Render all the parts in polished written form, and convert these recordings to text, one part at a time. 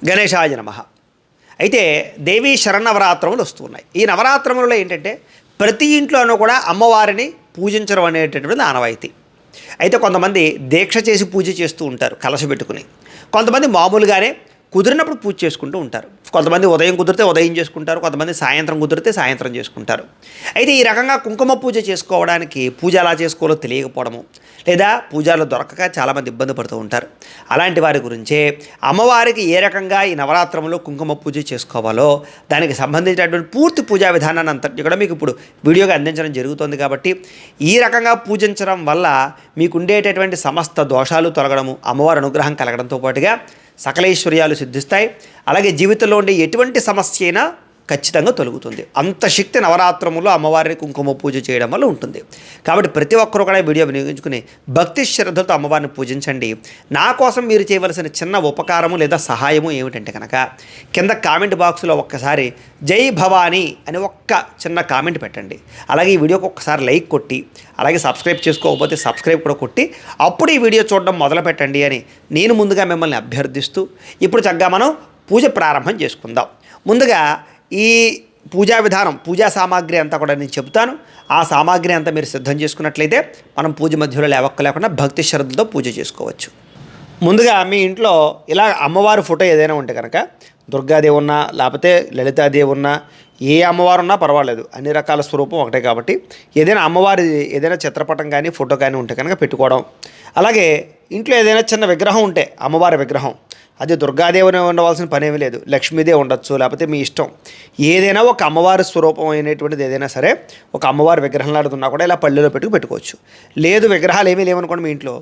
గణేశాయ నమః. అయితే దేవీ శరన్నవరాత్రములు వస్తున్నాయి. ఈ నవరాత్రములలో ఏంటంటే ప్రతి ఇంట్లోనూ కూడా అమ్మవారిని పూజించడం అనేటటువంటిది ఆనవాయితీ. అయితే కొంతమంది దీక్ష చేసి పూజ చేస్తూ ఉంటారు కలశ పెట్టుకుని. కొంతమంది మామూలుగానే కుదిరినప్పుడు పూజ చేసుకుంటూ ఉంటారు. కొంతమంది ఉదయం కుదిరితే ఉదయం చేసుకుంటారు, కొంతమంది సాయంత్రం కుదిరితే సాయంత్రం చేసుకుంటారు. అయితే ఈ రకంగా కుంకుమ పూజ చేసుకోవడానికి పూజ ఎలా చేసుకోవాలో తెలియకపోవడము, లేదా పూజలు దొరకక చాలామంది ఇబ్బంది పడుతూ ఉంటారు. అలాంటి వారి గురించే అమ్మవారికి ఏ రకంగా ఈ నవరాత్రంలో కుంకుమ పూజ చేసుకోవాలో దానికి సంబంధించినటువంటి పూర్తి పూజా విధానాన్ని అంతటి కూడా మీకు ఇప్పుడు వీడియోగా అందించడం జరుగుతుంది. కాబట్టి ఈ రకంగా పూజించడం వల్ల మీకు ఉండేటటువంటి సమస్త దోషాలు తొలగడము, అమ్మవారి అనుగ్రహం కలగడంతో పాటుగా సకలైశ్వర్యాలు సిద్ధిస్తాయి. అలాగే జీవితంలో ఉండే ఎటువంటి సమస్య అయినా ఖచ్చితంగా తొలగుతుంది. అంత శక్తి నవరాత్రములో అమ్మవారిని కుంకుమ పూజ చేయడం వల్ల ఉంటుంది. కాబట్టి ప్రతి ఒక్కరూ కూడా వీడియో వినియోగించుకుని భక్తి శ్రద్ధతో అమ్మవారిని పూజించండి. నా కోసం మీరు చేయవలసిన చిన్న ఉపకారము లేదా సహాయము ఏమిటంటే కనుక కింద కామెంట్ బాక్స్లో ఒక్కసారి జై భవానీ అని ఒక్క చిన్న కామెంట్ పెట్టండి. అలాగే ఈ వీడియోకి ఒక్కసారి లైక్ కొట్టి, అలాగే సబ్స్క్రైబ్ చేసుకోకపోతే సబ్స్క్రైబ్ కూడా కొట్టి అప్పుడు ఈ వీడియో చూడడం మొదలు పెట్టండి అని నేను ముందుగా మిమ్మల్ని అభ్యర్థిస్తూ ఇప్పుడు చక్కగా మనం పూజ ప్రారంభం చేసుకుందాం. ముందుగా ఈ పూజా విధానం, పూజా సామాగ్రి అంతా కూడా నేను చెబుతాను. ఆ సామాగ్రి అంతా మీరు సిద్ధం చేసుకున్నట్లయితే మనం పూజ మధ్యలో లేకుండా భక్తి శ్రద్ధతో పూజ చేసుకోవచ్చు. ముందుగా మీ ఇంట్లో ఇలా అమ్మవారి ఫోటో ఏదైనా ఉంటే కనుక దుర్గాదేవి ఉన్నా లేకపోతే లలితాదేవి ఉన్నా ఏ అమ్మవారు ఉన్నా పర్వాలేదు, అన్ని రకాల స్వరూపం ఒకటే కాబట్టి ఏదైనా అమ్మవారి ఏదైనా చిత్రపటం కానీ ఫోటో కానీ ఉంటే కనుక పెట్టుకోవడం. అలాగే ఇంట్లో ఏదైనా చిన్న విగ్రహం ఉంటే అమ్మవారి విగ్రహం, అది దుర్గాదేవిని ఉండవలసిన పనేమీ లేదు, లక్ష్మీదేవి ఉండొచ్చు, లేకపోతే మీ ఇష్టం. ఏదైనా ఒక అమ్మవారి స్వరూపం అయినటువంటిది ఏదైనా సరే ఒక అమ్మవారి విగ్రహం లాడుతున్నా కూడా ఇలా పళ్ళెలో పెట్టుకోవచ్చు. లేదు విగ్రహాలు ఏమీ లేవనుకోండి మీ ఇంట్లో,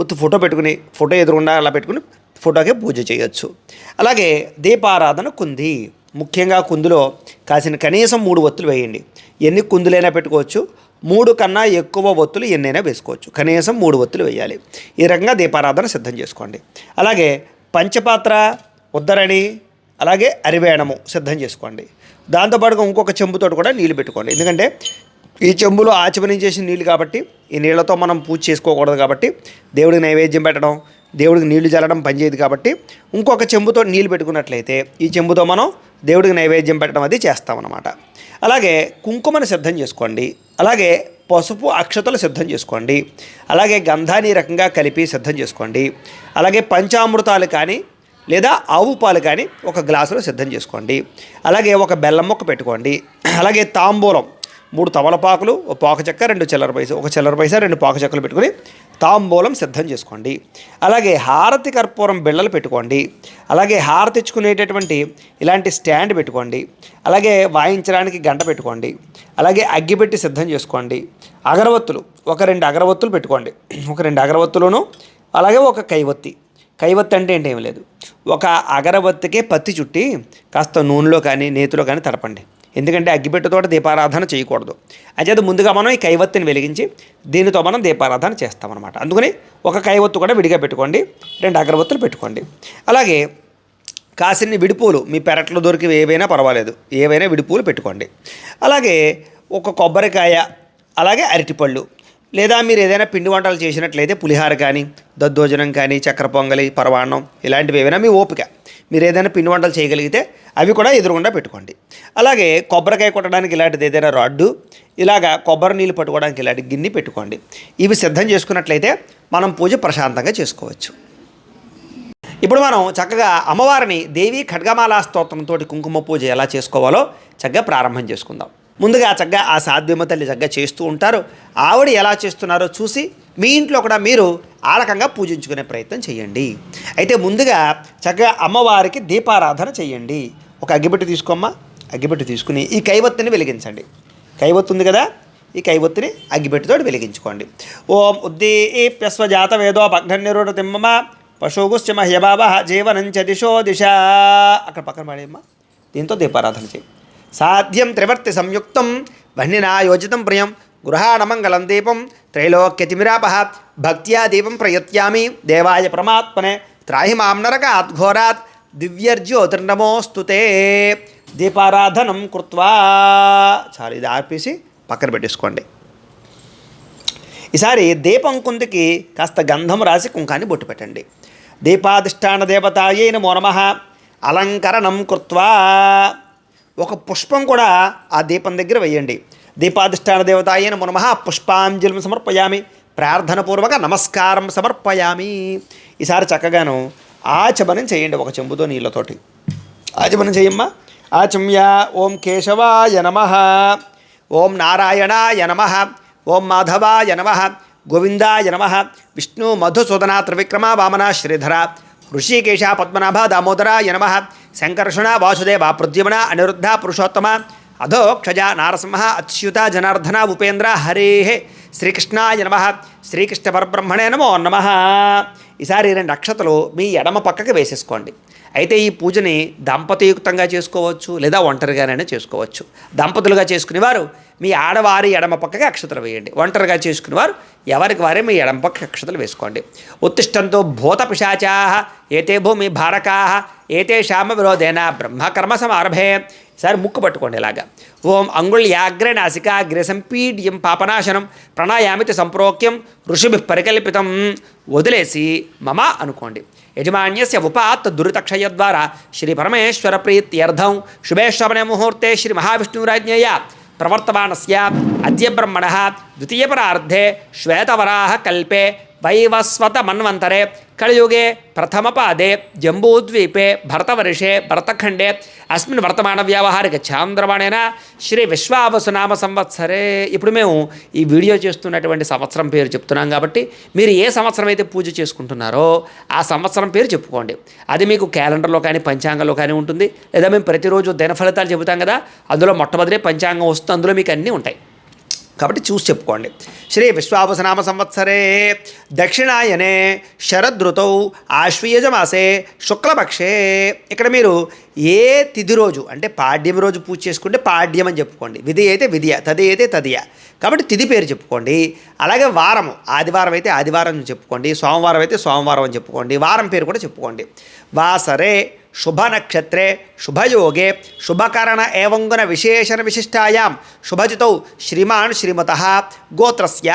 ఉత్తి ఫోటో పెట్టుకుని ఫోటో ఎదురుగుండా అలా పెట్టుకుని ఫోటోకే పూజ చేయొచ్చు. అలాగే దీపారాధన కుంది, ముఖ్యంగా కుందులో కాసిన కనీసం 3 ఒత్తులు వేయండి. ఎన్ని కుందులైనా పెట్టుకోవచ్చు, 3 కన్నా ఎక్కువ ఒత్తులు ఎన్నైనా వేసుకోవచ్చు, కనీసం 3 ఒత్తులు వేయాలి. ఈ రకంగా దీపారాధన సిద్ధం చేసుకోండి. అలాగే పంచపాత్ర, ఉద్దరణి, అలాగే అరివేణము సిద్ధం చేసుకోండి. దాంతోపాటుగా ఇంకొక చెంబుతోటి కూడా నీళ్ళు పెట్టుకోండి. ఎందుకంటే ఈ చెంబులో ఆచమనం చేసిన నీళ్ళు కాబట్టి ఈ నీళ్ళతో మనం పూజ చేసుకోకూడదు. కాబట్టి దేవుడికి నైవేద్యం పెట్టడం, దేవుడికి నీళ్లు చల్లడం పనిచేయదు. కాబట్టి ఇంకొక చెంబుతో నీళ్ళు పెట్టుకున్నట్లయితే ఈ చెంబుతో మనం దేవుడికి నైవేద్యం పెట్టడం అది చేస్తామన్నమాట. అలాగే కుంకుమను సిద్ధం చేసుకోండి. అలాగే పసుపు అక్షతలు సిద్ధం చేసుకోండి. అలాగే గంధాన్ని రకంగా కలిపి సిద్ధం చేసుకోండి. అలాగే పంచామృతాలు కానీ లేదా ఆవు పాలు కానీ ఒక గ్లాసులో సిద్ధం చేసుకోండి. అలాగే ఒక బెల్లం ముక్క పెట్టుకోండి. అలాగే తాంబూలం 3 తమలపాకులు, ఒక పాక చెక్క, 2 చిల్లర పైసలు, ఒక చిల్లర పైసా 2 పాక చెక్కలు పెట్టుకుని తాంబూలం సిద్ధం చేసుకోండి. అలాగే హారతి కర్పూరం బిళ్ళలు పెట్టుకోండి. అలాగే హారతి ఇచ్చుకునేటటువంటి ఇలాంటి స్టాండ్ పెట్టుకోండి. అలాగే వాయించడానికి గంట పెట్టుకోండి. అలాగే అగ్గిపెట్టి సిద్ధం చేసుకోండి. అగరవత్తులు ఒక 2 అగరవత్తులు పెట్టుకోండి. ఒక 2 అగరవత్తులను, అలాగే ఒక కైవత్తి. కైవత్తి అంటే ఏంటి, ఏమి లేదు, ఒక అగరవత్తికే పత్తి చుట్టి కాస్త నూనెలో కానీ నేతిలో కానీ తడపండి. ఎందుకంటే అగ్గిపెట్టెతో దీపారాధన చేయకూడదు. అంచేత ముందుగా మనం ఈ కైవత్తిని వెలిగించి దీనితో మనం దీపారాధన చేస్తామన్నమాట. అందుకని ఒక కైవత్తు కూడా విడిగా పెట్టుకోండి, 2 అగరవత్తులు పెట్టుకోండి. అలాగే కాసిన్ని విడిపూలు మీ పెరట్లో దొరికి ఏవైనా పర్వాలేదు, ఏవైనా విడిపూలు పెట్టుకోండి. అలాగే ఒక కొబ్బరికాయ, అలాగే అరటిపళ్ళు, లేదా మీరు ఏదైనా పిండి వంటలు చేసినట్లయితే పులిహార కానీ, దద్దోజనం కానీ, చక్కెర పొంగలి, పరవాన్నం ఇలాంటివి ఏవైనా మీ ఓపిక, మీరు ఏదైనా పిండి వంటలు చేయగలిగితే అవి కూడా ఎదురుగుండా పెట్టుకోండి. అలాగే కొబ్బరికాయ కొట్టడానికి ఇలాంటిది ఏదైనా రాడ్డు, ఇలాగా కొబ్బరి నీళ్ళు పట్టుకోవడానికి ఇలాంటి గిన్నె పెట్టుకోండి. ఇవి సిద్ధం చేసుకున్నట్లయితే మనం పూజ ప్రశాంతంగా చేసుకోవచ్చు. ఇప్పుడు మనం చక్కగా అమ్మవారిని దేవి ఖడ్గమాలా స్తోత్రంతో కుంకుమ పూజ ఎలా చేసుకోవాలో చక్కగా ప్రారంభం చేసుకుందాం. ముందుగా చక్కగా ఆ సాధ్యమ తల్లి చక్కగా చేస్తూ ఉంటారు. ఆవిడ ఎలా చేస్తున్నారో చూసి మీ ఇంట్లో కూడా మీరు ఆ రకంగా పూజించుకునే ప్రయత్నం చేయండి. అయితే ముందుగా చక్కగా అమ్మవారికి దీపారాధన చేయండి. ఒక అగ్గిపెట్టి తీసుకోమ్మా. అగ్గిపెట్టి తీసుకుని ఈ కైవత్తిని వెలిగించండి. కైవత్తు ఉంది కదా, ఈ కైవత్తిని అగ్గిపెట్టితో వెలిగించుకోండి. ఓం ఉద్దీప్యస్వజాత వేదో పఘ్ననిరోధ తిమ్మమ పశుగుశ్చ మహ్యబాబ జీవనంచ దిశో దిశ. అక్కడ పక్కన పడేమ్మా. దీంతో దీపారాధన చేయి. సాధ్యం త్రివర్తి సంయుక్తం వహ్నినా యోజితం ప్రియం గృహాణమంగళం దీపం త్రైలోక్యతిమిరాపహ భక్త్యా దీపం ప్రయత్యామి దేవాయ పరమాత్మనే త్రాహి మాం నరకాత్ ఘోరాత్ దివ్యర్జ్యోతిర్నమోస్తుతే. దీపారాధనం కృత్వా. చాలు, ఇది ఆర్పేసి పక్కన పెట్టేసుకోండి. ఈసారి దీపం కుందికి కాస్త గంధం రాసి కుంకాన్ని బొట్టు పెట్టండి. దీపాధిష్టాన దేవతాయై నమో నమః. అలంకరణం కృత్వా ఒక పుష్పం కూడా ఆ దీపం దగ్గర వేయండి. దీపాధిష్టాన దేవతాయ నమో నమః పుష్పాంజలిం సమర్పయామి, ప్రార్థనపూర్వక నమస్కారం సమర్పయామి. ఈసారి చక్కగాను ఆచమనం చేయండి ఒక చెంబుతో నీళ్ళతోటి. ఆచమనం చేయమ్మా. ఆచమ్య ఓం కేశవాయ నమః, ఓం నారాయణాయ నమః, ఓం మాధవాయ నమః, గోవిందాయ నమః, విష్ణు మధుసూదన త్రివిక్రమ వామన శ్రీధర ఋషికేశ పద్మనాభ దామోదరాయ నమః, శంకర్షణ వాసుదేవ ప్రద్యుమ్న అనిరుద్ధ పురుషోత్తమ అధోక్షజ నారసింహ అచ్యుత జనార్దన ఉపేంద్ర హరే శ్రీకృష్ణాయ నమః, శ్రీకృష్ణ పరబ్రహ్మణే నమో నమః. ఈసారి 2 అక్షతలు మీ ఎడమ పక్కకి వేసేసుకోండి. అయితే ఈ పూజని దంపతియుక్తంగా చేసుకోవచ్చు, లేదా ఒంటరిగానైనా చేసుకోవచ్చు. దంపతులుగా చేసుకునేవారు మీ ఆడవారి ఎడమ పక్కకి అక్షతలు వేయండి. ఒంటరిగా చేసుకునేవారు ఎవరికి వారే మీ ఎడమ పక్క అక్షతలు వేసుకోండి. ఉత్తిష్టంతో భూత పిశాచాః ఏతే భూమి భారకాః ఏతేషామ విరోధేన బ్రహ్మకర్మ సమారభే. ఈసారి ముక్కు పట్టుకోండి ఇలాగా. ఓం అంగుళ్యాగ్రే నాసికాగ్రే సంపీడ్యం పాపనాశనం ప్రణాయామితి సంప్రోక్యం ఋషిభిః పరికల్పితం. వదిలేసి మమ అనుకోండి. యజమాన్యస్య ఉపాత్ దురితక్షయ ద్వారా శ్రీ పరమేశ్వర ప్రీత్యర్థం శుభే శ్రవణే ముహూర్తే శ్రీ మహావిష్ణురాజ్ఞయ ప్రవర్తమానస్య అద్య బ్రహ్మణః ద్వితీయపరార్ధే శ్వేతవరాహ కల్పే వైవస్వత మన్వంతరే కలియుగే ప్రథమపాదే జంబూద్వీపే భరతవర్షే భరతఖండే అస్మిన్ వర్తమాన వ్యావహారిక చాంద్రమాణేన శ్రీ విశ్వావసునామ సంవత్సరే. ఇప్పుడు మేము ఈ వీడియో చేస్తున్నటువంటి సంవత్సరం పేరు చెప్తున్నాం కాబట్టి మీరు ఏ సంవత్సరం అయితే పూజ చేసుకుంటున్నారో ఆ సంవత్సరం పేరు చెప్పుకోండి. అది మీకు క్యాలెండర్లో కానీ పంచాంగంలో కానీ ఉంటుంది. లేదా మేము ప్రతిరోజు దిన ఫలితాలు చెబుతాం కదా, అందులో మొట్టమొదటి పంచాంగం వస్తుంది, అందులో మీకు అన్నీ ఉంటాయి కాబట్టి చూసి చెప్పుకోండి. శ్రీ విశ్వావసనామ సంవత్సరే దక్షిణాయనే శరదృతౌ ఆశ్వీయజమాసే శుక్లపక్షే. ఇక్కడ మీరు ఏ తిథి రోజు అంటే పాడ్యం రోజు పూజ చేసుకుంటే పాడ్యం అని చెప్పుకోండి. విధి అయితే విధియ, తది అయితే తదియ. కాబట్టి తిథి పేరు చెప్పుకోండి. అలాగే వారము ఆదివారం అయితే ఆదివారం అని చెప్పుకోండి, సోమవారం అయితే సోమవారం అని చెప్పుకోండి, వారం పేరు కూడా చెప్పుకోండి. వాసరే శుభ నక్షత్రే శుభయోగే శుభకరణ ఏవంగున విశేషణ విశిష్టాయాం శుభజితౌ శ్రీమాన్ శ్రీమతః గోత్రస్య.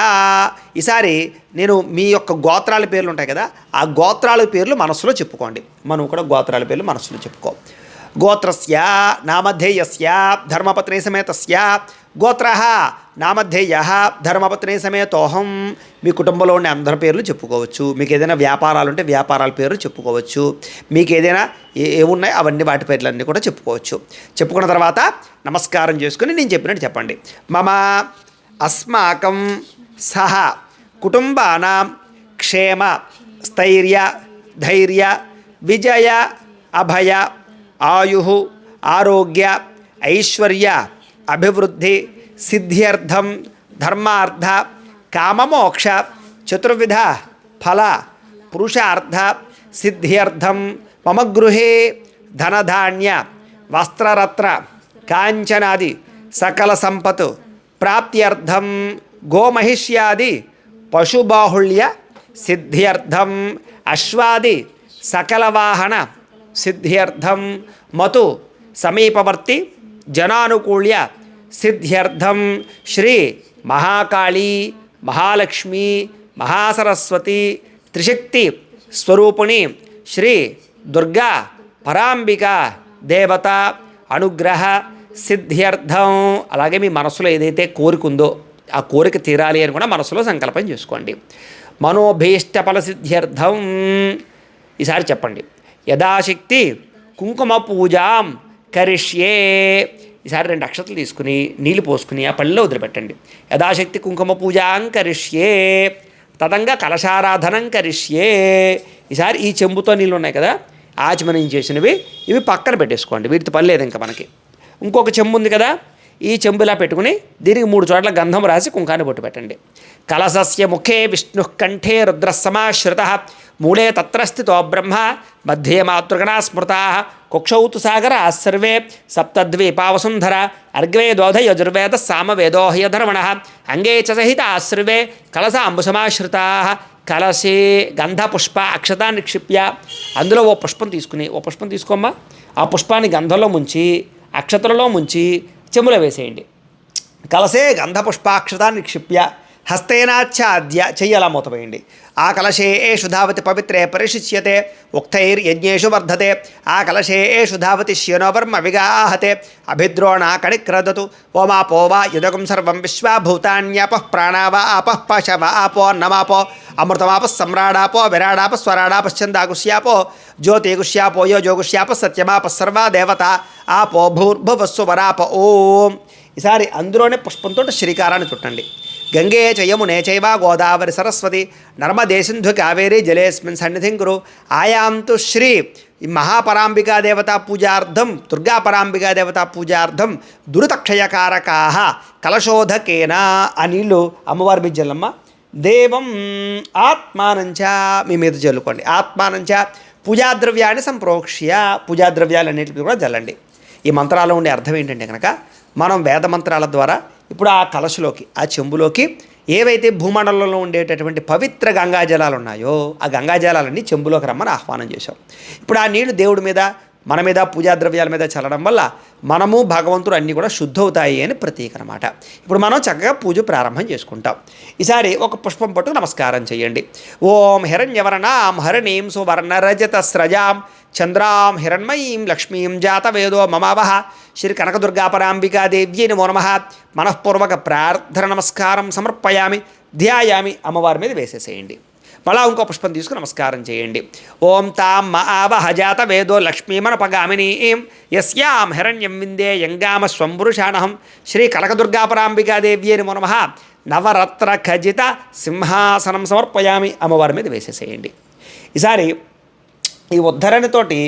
ఈసారి నేను మీ యొక్క గోత్రాల పేర్లు ఉంటాయి కదా, ఆ గోత్రాల పేర్లు మనస్సులో చెప్పుకోండి. మనం కూడా గోత్రాల పేర్లు మనస్సులో చెప్పుకో. గోత్రస్య నామధేయస్య ధర్మపత్ని సమేతస్య గోత్రః నామధేయః ధర్మపత్ని సమేతోహం. మీ కుటుంబంలో ఉండే అందరి పేర్లు చెప్పుకోవచ్చు. మీకు ఏదైనా వ్యాపారాలు ఉంటే వ్యాపారాల పేర్లు చెప్పుకోవచ్చు. మీకు ఏదైనా ఏమున్నాయి అవన్నీ వాటి పేర్లన్నీ కూడా చెప్పుకోవచ్చు. చెప్పుకున్న తర్వాత నమస్కారం చేసుకుని నేను చెప్పినట్టు చెప్పండి. మమ అస్మాకం సహ కుటుంబానాం క్షేమ స్థైర్య ధైర్య విజయ అభయ ఆయు ఆరోగ్య ఐశ్వర్య అభివృద్ధి సిద్ధ్యర్థం ధర్మార్థ కామమోక్ష చతుర్విధ ఫల పురుషార్థ సిద్ధ్యర్థం మమ గృహే ధనధాన్య వస్త్రరత్న కాంచనాది సకల సంపత్ ప్రాప్త్యర్థం గోమహిష్యాది పశుబాహుళ్య సిద్ధ్యర్థం అశ్వాది సకల వాహన సిద్ధ్యర్థం మతు సమీపవర్తి జనానుకూల్య సిద్ధ్యర్థం శ్రీ మహాకాళీ మహాలక్ష్మి మహాసరస్వతి త్రిశక్తి స్వరూపిణి శ్రీ దుర్గా పరాంబిక దేవత అనుగ్రహ సిద్ధ్యర్థం. అలాగే మీ మనసులో ఏదైతే కోరిక ఉందో ఆ కోరిక తీరాలి అని కూడా మనసులో సంకల్పం చేసుకోండి. మనోభీష్టఫల సిద్ధ్యర్థం. ఈసారి చెప్పండి. యథాశక్తి కుంకుమ పూజాం కరిష్యే. ఈసారి 2 అక్షతలు తీసుకుని నీళ్ళు పోసుకుని ఆ పళ్ళలో వదిలిపెట్టండి. యథాశక్తి కుంకుమ పూజాం కరిష్యే తదంగా కలశారాధనం కరిష్యే. ఈసారి ఈ చెంబుతో నీళ్ళు ఉన్నాయి కదా, ఆచమనం చేసినవి ఇవి పక్కన పెట్టేసుకోండి. వీటితో పని లేదు ఇంకా మనకి. ఇంకొక చెంబు ఉంది కదా, ఈ చెంబులా పెట్టుకుని దీనికి 3 చోట్ల గంధం రాసి కుంకాన్ని బొట్టు పెట్టండి. కలశస్య ముఖే విష్ణు కంఠే రుద్ర సమాశ్రిత మూలే తత్ర స్థితో బ్రహ్మ మధ్యే మాతృగణా స్మృతా కుక్షౌతు సాగర సర్వే సప్తద్వీపావసుంధర అర్గ్వేదోధ యజుర్వేద సామవేదో హయధర్మణ అంగే చ సహిత సర్వే కలశాంబుసమాశ్రితా. కలశే గంధపుష్ప అక్షత నిక్షిప్య. అందులో ఓ పుష్పం తీసుకోమ్మా. ఆ పుష్పాన్ని గంధంలో ముంచి అక్షతలలో ముంచి చెంబులో వేసేయండి. కలసే గంధపుష్పాక్షత నిక్షిప్య హస్తేనాచ్ఛాద్య చెయ్యలా మూతవేయండి. ఆ కలశే ఏషు ధావతి పవిత్రే పరిశిచ్యతే ఉక్తైర్యజ్ఞేషు వర్ధతే. ఆ కలశే ఏషు ధావతి శ్యనోవర్మ విగాహతే అభిద్రోణా కణిక్రదతు. ఓమాపో వా యుదగం సర్వం విశ్వాభూతాన్యాపః ప్రాణావా ఆపః పశవ ఆపో అన్నమాపో అమృతమాపः సమ్రాడాపో విరాడాప స్వరాడాపశ్చందాగుష్యాపో జ్యోతిగుష్యాపో యో జోగుష్యాప సత్యమాప సర్వా దేవత ఆపో భూర్భువస్సు వరాప ఓం. ఈసారి అందులోనే పుష్పంతో శ్రీకారాన్ని చుట్టండి. గంగే చ యమునే చైవ గోదావరి సరస్వతి నర్మదే సింధు కావేరీ జలేస్మిన్ సన్నిధిం కురు. ఆయాంతు శ్రీ మహాపరాంబికా దేవతా పూజార్థం దుర్గా పరాంబికా దేవతా పూజార్థం దురితక్షయకారకా కలశోధకేన. ఆ నీళ్లు అమ్మవారి మీద జల్లమ్మ. దేవం ఆత్మానంచ మీ మీద చల్లుకోండి. ఆత్మానంచ పూజాద్రవ్యాన్ని సంప్రోక్ష్య పూజాద్రవ్యాలన్నింటినీ కూడా జల్లండి. ఈ మంత్రాల్లో ఉండే అర్థం ఏంటంటే కనుక మనం వేద మంత్రాల ద్వారా ఇప్పుడు ఆ కలశలోకి ఆ చెంబులోకి ఏవైతే భూమండలంలో ఉండేటటువంటి పవిత్ర గంగాజలాలు ఉన్నాయో ఆ గంగాజలాలన్నీ చెంబులోకి రమ్మని ఆహ్వానం చేశాం. ఇప్పుడు ఆ నీళ్లు దేవుడి మీద మన మీద పూజాద్రవ్యాల మీద చల్లడం వల్ల మనము భగవంతుడు అన్నీ కూడా శుద్ధవుతాయి అని ప్రతీక అనమాట. ఇప్పుడు మనం చక్కగా పూజ ప్రారంభం చేసుకుంటాం. ఈసారి ఒక పుష్పం పట్టు నమస్కారం చేయండి. ఓం హిరణ్యవర్ణాం హరిణీం సువర్ణరజత స్రజాం చంద్రాం హిరణ్మయీం లక్ష్మీం జాతవేదో మమావహ శ్రీ కనకదుర్గాపరాంబికాదేవ్యై నమో నమః. మనఃపూర్వక ప్రార్థన నమస్కారం సమర్పయామి ధ్యాయామి. అమ్మవారి మీద వేసేసేయండి. మళ్ళా ఇంకో పుష్పం తీసుకుని నమస్కారం చేయండి. ఓం తాం మ ఆవహ జాతవేదో లక్ష్మీమనపగామినీం యస్యాం హిరణ్యం విందే యంగామ స్వంపురుషాణహం శ్రీ కనకదుర్గాపరాంబికాదేవ్యై నమో నమః. నవరత్న ఖజిత సింహాసనం సమర్పయామి. అమ్మవారి మీద వేసేసేయండి. ఈసారి ఈ ఉద్ధరణతోటి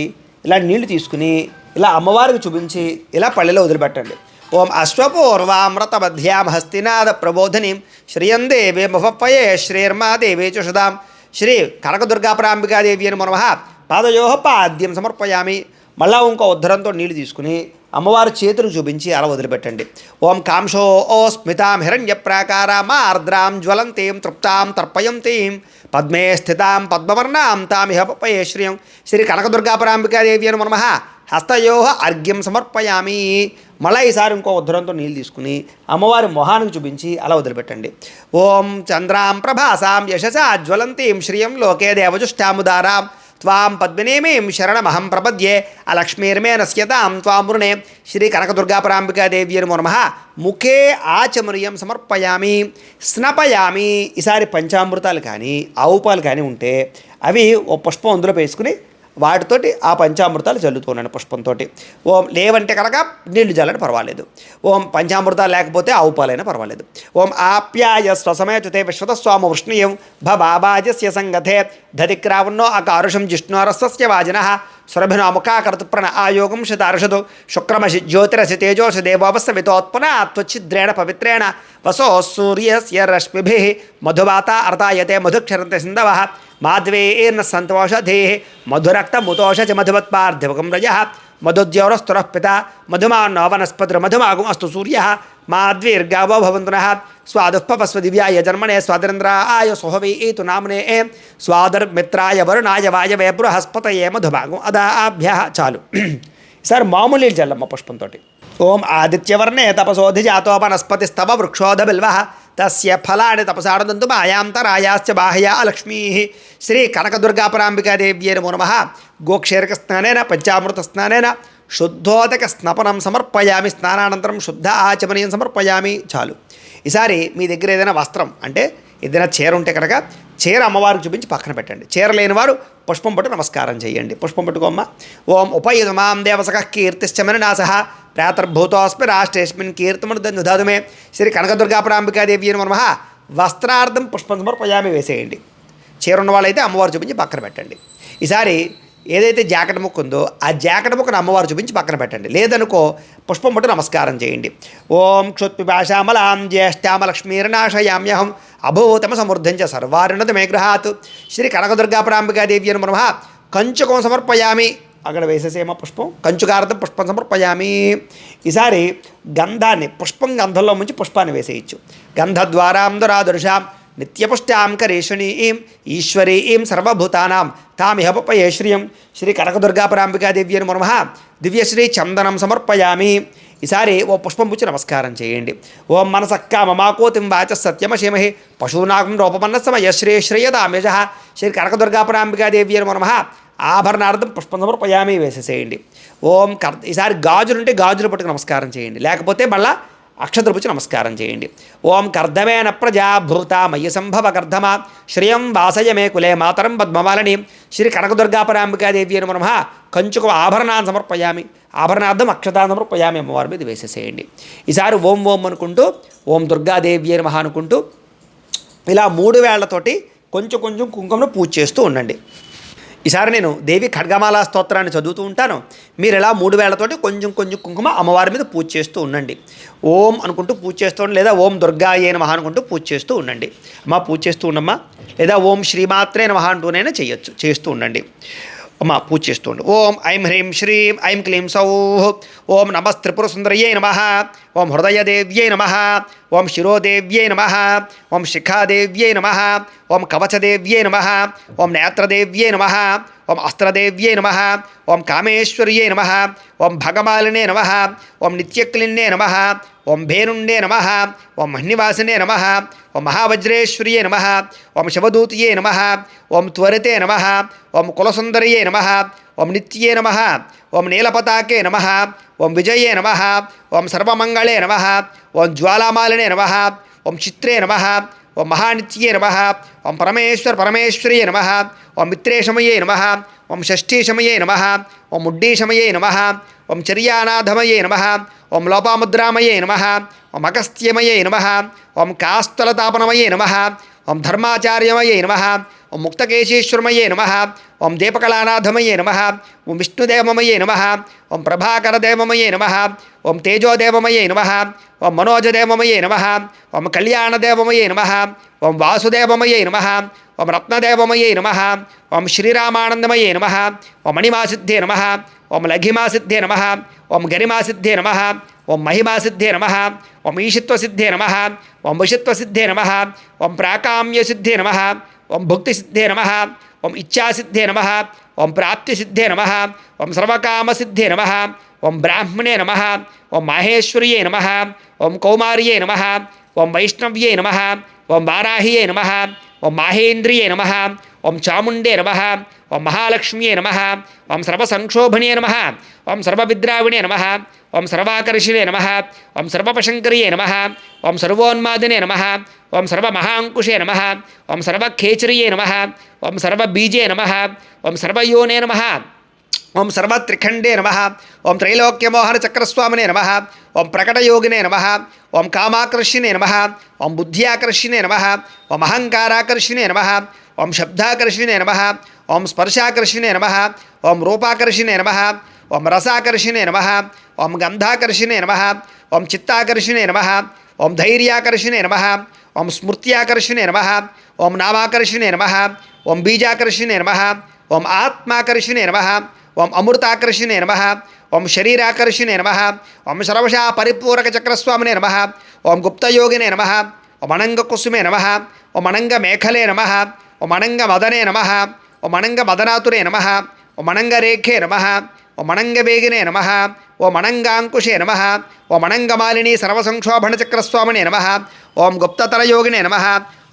ఇలా నీళ్లు తీసుకుని ఇలా అమ్మవారికి చూపించి ఇలా పళ్ళెలో వదిలిపెట్టండి. ఓం అశ్వపూర్వామృత మధ్యాం హస్తినాద ప్రబోధినీం శ్రియం దేవే మహపయే శ్రీర్మా దేవే చుషదాం శ్రీ కనకదుర్గాపరాంబికాదేవి నమో నమః. పాదయో పాద్యం సమర్పయామి. మళ్ళా ఇంకో ఉద్ధరంతో నీళ్లు తీసుకుని అమ్మవారి చేతులు చూపించి అలా వదిలిపెట్టండి. ఓం కాంశో ఓ స్మితాం హిరణ్య ప్రాకారాం ఆర్ద్రాం జ్వలంతీం తృప్తాం తర్పయంతీం పద్మే స్థితాం పద్మవర్ణాం తామిహ పపయే శ్రియం శ్రీ కనకదుర్గాపరాంబికాదేవి నమో నమః. హస్తయో అర్ఘ్యం సమర్పయామి. మళ్ళీ ఈసారి ఇంకో ఉద్ధరంతో నీళ్ళు తీసుకుని అమ్మవారి మొహానికి చూపించి అలా వదిలిపెట్టండి. ఓం చంద్రాం ప్రభాసాం యశసా జ్వలంతీం శ్రియం లోకే దేవజుష్టాముదారాం త్వాం పద్మినీమీం శరణమహం ప్రపద్యే అలక్ష్మీర్మే నశ్యతాం త్వాం వృణే శ్రీ కనకదుర్గాపరాంబికాదేవి నమో నమః. ముఖే ఆచమర్యం సమర్పయామి స్నపయామి. ఈసారి పంచామృతాలు కానీ ఆవు పాలు కానీ ఉంటే అవి ఓ పుష్పం అందులో వేసుకుని వాటితోటి ఆ పంచామృతాలు చల్లుతున్నాను పుష్పంతో. ఓం లేవంటే కనుక నీళ్లు చల్లని పర్వాలేదు. ఓం పంచామృతాలు లేకపోతే ఆవు పాలైనా పర్వాలేదు. ఓం ఆప్యాయ స్వసమేతుతే విశ్వతస్వామ వృష్ణీయం భబాబాజస్య సంగతే దధిక్రావన్నో అకారుషం జిష్ణోరస్య వాజినః సురభినోముఖాకర్తు ప్రణ్ ఆయోగం శతార్షదు శుక్రమసి జ్యోతిరసి తేజోసి దేవోపస్సవితోత్పన త్వచ్చిద్రేణ పవిత్రేణ వసో సూర్యస్య రశ్మిభిః మధువాత అర్తాయతే మధుక్షరంతే సింధవః మాధ్వేర్న సంతోషధేః మధురక్తముతోష చ మధువత్పార్థివకం రజః మధుద్యోరస్తురః పిత మధుమాన్నో వనస్పతిర్మధుమాగుం అస్తు సూర్యః మాద్వీర్గావో భవంతు నః స్వాదుఃపవస్వ దివ్యాయ జన్మనే స్వాదరింద్రాయ సుహవే ఏతు నామ్నే స్వాదర్మిత్రాయ వరుణాయ వాయవే బృహస్పతయే మధుభాగం అదాభ్యః. చాలు. ఈసారి మామూలు నీళ్ళు చల్లమ్మ పుష్పంతో. ఓం ఆదిత్యవర్ణే తపసోధిజాతోపనస్పతిస్తవ వృక్షోధ బిల్వః తస్య ఫలాని తపసాడంతు మాయాంతరాయాశ్చ బాహ్యా లక్ష్మీ శ్రీ కనకదుర్గాపరాంబికాదేవ్యై నమో నమః. గోక్షేరక స్నానేన పంచామృత స్నానేన శుద్ధోదక స్నపనం సమర్పయామి. స్నానానంతరం శుద్ధ ఆచమనీయం సమర్పయామి. చాలు. ఈసారి మీ దగ్గర ఏదైనా వస్త్రం అంటే ఏదైనా చీర ఉంటే కనుక చీర అమ్మవారికి చూపించి పక్కన పెట్టండి. చీర లేని వారు పుష్పం పట్టు నమస్కారం చేయండి. పుష్పం పట్టుకోమ్మ. ఓం ఉపయుధమాం దేవసక కీర్తిశ్చమననాశః ప్రాతర్భూతోస్మి రాష్ట్రేస్మిన్ కీర్తిమనుదధాతు మే శ్రీ కనకదుర్గాపరాంబికాదేవి నమో నమః. వస్త్రార్థం పుష్పం సమర్పయామి వేసేయండి. చీర ఉన్న వాళ్ళైతే అమ్మవారు చూపించి పక్కన పెట్టండి. ఈసారి ఏదైతే జాకెట్ ముక్క ఉందో ఆ జాకెట్ ముక్కను అమ్మవారు చూపించి పక్కన పెట్టండి. లేదనుకో పుష్పం పట్టు నమస్కారం చేయండి. ఓం క్షుత్పిపాశామలాం జ్యేష్ఠామలక్ష్మీర్నాశయామ్యహం అభూతమ సమృద్ధంచ సర్వారుణత మే గృహాత్ శ్రీ కనకదుర్గాపరాంబికాదేవి నమో నమః. కంచుకం సమర్పయామి. అక్కడ వేసేసేమో పుష్పం కంచుకార్థం పుష్పం సమర్పయామి. ఈసారి గంధాన్ని పుష్పం గంధంలో ముంచి పుష్పాన్ని వేసేయచ్చు. గంధద్వారాం దురాదృశాం నిత్యపుష్టాం కరేషణీం ఈశ్వరీం సర్వభూతానాం తామిహ పపయే శ్రియం శ్రీ కనకదుర్గాపరాంబికాదేవి నమో నమః. దివ్యశ్రీ చందనం సమర్పయామి. ఈసారి ఓ పుష్పం పుచ్చి నమస్కారం చేయండి. ఓం మనసక్కా మమాకోతిం వాచ సత్యమశేమహి పశూనాగం రూపమన్నస్సమ యశ్రేశ్రేయదామ్యజ శ్రీ కనకదుర్గాపరాంబికాదేవి నమః. ఆభరణార్థం పుష్పం సమర్పయామి వేసేసేయండి. ఈసారి గాజులుంటే గాజులు పట్టుకు నమస్కారం చేయండి, లేకపోతే మళ్ళా అక్షతలు పుచ్చి నమస్కారం చేయండి. ఓం కర్ధమేన ప్రజాభూత మయ్య సంభవ కర్ధమ శ్రియం వాసయ మే కులే మాతరం పద్మమాలని శ్రీ కనకదుర్గాపరాంబికాదేవి నమః. కంచుకు ఆభరణాన్ని సమర్పయామి, ఆభరణార్థం అక్షతాన్ని సమర్పయామి అమ్మవారి మీద వేసేసేయండి. ఈసారి ఓం ఓం అనుకుంటూ ఓం దుర్గాదేవి నమః అనుకుంటూ ఇలా 3 వేళ్లతోటి కొంచెం కొంచెం కుంకుమను పూజ చేస్తూ ఉండండి. ఈసారి నేను దేవి ఖడ్గమాలా స్తోత్రాన్ని చదువుతూ ఉంటాను, మీరు ఇలా 3 వేళ్లతోటి కొంచెం కొంచెం కుంకుమ అమ్మవారి మీద పూజ చేస్తూ ఉండండి. ఓం అనుకుంటూ పూజ చేస్తూ ఉండండి, లేదా ఓం దుర్గాయే నమః అనుకుంటూ పూజ చేస్తూ ఉండండి. అమ్మ పూజ చేస్తూ ఉండమ్మా, లేదా ఓం శ్రీమాత్రే నమః అంటూనైనా చేయొచ్చు, చేస్తూ ఉండండి. అమ్మ పూజ చేస్తూ ఉండు. ఓం ఐం హ్రీం శ్రీం ఐం క్లీం సౌః ఓం నమస్త్రిపురసుందర్యై నమః ఓం హృదయదేవ్యై నమః ఓం శిరోదేవ్యై నమః ఓం శిఖాదేవ్యై నమః ఓం కవచదేవ్యై నమః ఓం నేత్రదేవ్యై నమః ఓం అస్త్రదేవ్యై నమః ఓం కామేశ్వర్యై నమః ఓం భగమాలినే నమః ఓం నిత్యక్లిన్నే నమః ఓం భేనుండే నమః ఓం మహ్నివాసినే నమః ఓం మహావజ్రేశ్వర్యై నమః ఓం శివదూతియే నమః ఓం త్వరితే నమః ఓం కులసుందర్యై నమః ఓం నిత్యే నమః ఓం నీలపతాకే నమః ఓం విజయే నమః ఓం సర్వమంగళే నమః ఓం జ్వాలామాలినే నమః ఓం చిత్రే నమః ఓం మహానిత్యే నమః ఓం పరమేశ్వర్యే నమః ఓం మిత్రేశమయే నమః ఓం షష్ఠీశమయే నమః ఓం ముడ్డీశమయే నమః ఓం చర్యానాథమయే నమః ఓం లోపాముద్రామయే నమః ఓం అగస్త్యమయే నమః ఓం కాస్థలతాపనమయే నమః ఓం ధర్మాచార్యమయే నమః ఓం ముక్తకేశీశ్వరమయే నమః ఓం దీపకళానాథమయే నమః ఓం విష్ణుదేవమయే నమః ఓం ప్రభాకరదేవమయే నమః ఓం తేజోదేవమయే నమః ఓం మనోజదేవమయే నమః ఓం కళ్యాణదేవమయే నమః ఓం వాసుదేవమయే నమః ఓం రత్నదేవమయే నమః ఓం శ్రీరామానందమయే నమః ఓం మణిమాసిద్ధే నమః ఓం లఘిమాసిద్ధే నమః ఓం గరిమాసిద్ధే నమః ఓం మహిమాసిద్ధే నమః ఓం ఈశిత్వసిద్ధే నమః ఓం వశిత్వసిద్ధే నమః ఓం ప్రాకామ్యసిద్ధే నమః ఓం భుక్తిసిద్ధే నమః ఓం ఇచ్ఛాసిద్ధే నమః ఓం ప్రాప్తిసిద్ధే నమః ఓం సర్వకామసిద్ధే నమః ఓం బ్రాహ్మణే నమః ఓం మాహేశ్వర్యే నమః ఓం కౌమార్యే నమః ఓం వైష్ణవ్యే నమః ఓం వారాహియే నమః ఓం మాహేంద్రియే నమః ఓం చాముండే నమః ఓం మహాలక్ష్మ్యే నమః ఓం సర్వసంక్షోభణే నమః ఓం సర్వవిద్రావిణే నమః ఓం సర్వాకర్షిణే నమః ఓం సర్వపశంకర్యే నమః ఓం సర్వోన్మాదినే నమః ఓం సర్వమహాంకుశే నమః ఓం సర్వఖేచర్యే నమః ఓం సర్వబీజే నమః ఓం సర్వయోనే నమః ఓం సర్వత్రిఖండే నమః ఓం త్రైలోక్యమోహన చక్రస్వామినే నమః ఓం ప్రకటయోగినే నమః ఓం కామాకర్షిణే నమః ఓం బుద్ధ్యాకర్షిణే నమః ఓం అహంకారాకర్షిణే నమః ఓం శబ్దాకర్షిణే నమః ఓం స్పర్శాకర్షిణే నమః ఓం రూపాకర్షిణే నమః ఓం రసాకర్షిణే నమః ఓం గంధాకర్షిణే నమః ఓం చిత్తాకర్షిణే నమః ఓం ధైర్యాకర్షిణే నమః ఓం స్మృత్యాకర్షిణే నమః ఓం నామాకర్షిణే నమః ఓం బీజాకర్షిణే నమః ఓం ఆత్మాకర్షిణే నమః ఓం అమృతాకర్షిణే నమః ఓం శరీరాకర్షిణే నమః ఓం సర్వశా పరిపూరక చక్రస్వామినే నమః ఓం గుప్తయోగినే నమః ఓం అనంగ కుసుమే నమః ఓం అనంగ మేఖలే నమః ఓం అనంగ మదనే నమః ఓం అనంగ మదనాతురే నమః ఓం అనంగ రేఖే నమః ఓం అనంగ వేగినే నమః ఓం అనంగాంకుశే నమః ఓం అనంగమాలిని సర్వసంక్షోభణ చక్రస్వామినే నమః ఓం గుప్తతరయోగినే నమః